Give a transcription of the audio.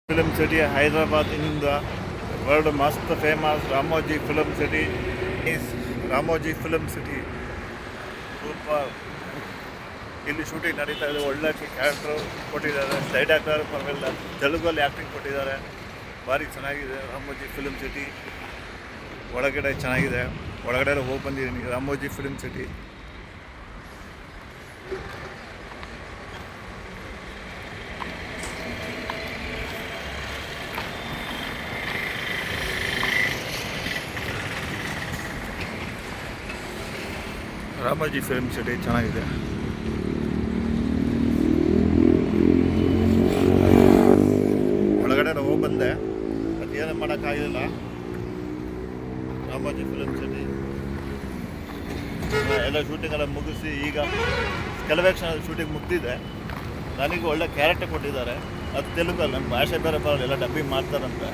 Film city, Hyderabad in the world most famous Ramoji Film City is Ramoji Film City. Super. ಇಲ್ಲಿ shooting ನಡೀತಾ ಇದೆ. ಒಳ್ಳೆ character ಕೊಟ್ಟಿದ್ದಾರೆ, side actor ಪರವಾಗಿಲ್ಲ, ತೆಲುಗಲ್ಲಿ acting ಕೊಟ್ಟಿದ್ದಾರೆ. ಭಾರಿ ಚೆನ್ನಾಗಿದೆ ರಾಮೋಜಿ ಫಿಲ್ಮ್ ಸಿಟಿ. ಒಳಗಡೆ ಚೆನ್ನಾಗಿದೆ, ಒಳಗಡೆ ಹೋಗಿ ಬಂದಿದ್ದೀನಿ Ramoji film city. Ramoji film city ಚೆನ್ನಾಗಿದೆ. ಒಳಗಡೆ ಹೋಗಿ ಬಂದೆ, ಅದೇನು ಮಾಡೋಕ್ಕಾಗಲಿಲ್ಲ. ರಾಮೋಜಿ ಫಿಲ್ಮ್ ಸಿಟಿ ಎಲ್ಲ ಶೂಟಿಂಗೆಲ್ಲ ಮುಗಿಸಿ ಈಗ ಕೆಲವೇ ಕ್ಷಣ ಶೂಟಿಂಗ್ ಮುಗ್ದಿದೆ. ನನಗೆ ಒಳ್ಳೆ ಕ್ಯಾರೆಕ್ಟರ್ ಕೊಟ್ಟಿದ್ದಾರೆ. ಅದು ತೆಲುಗಲ್ಲಿ, ನಮ್ಮ ಭಾಷೆ ಬೇರೆ ಬರೋಲ್ಲ, ಎಲ್ಲ ಡಬ್ಬಿಂಗ್ ಮಾಡ್ತಾರಂತೆ.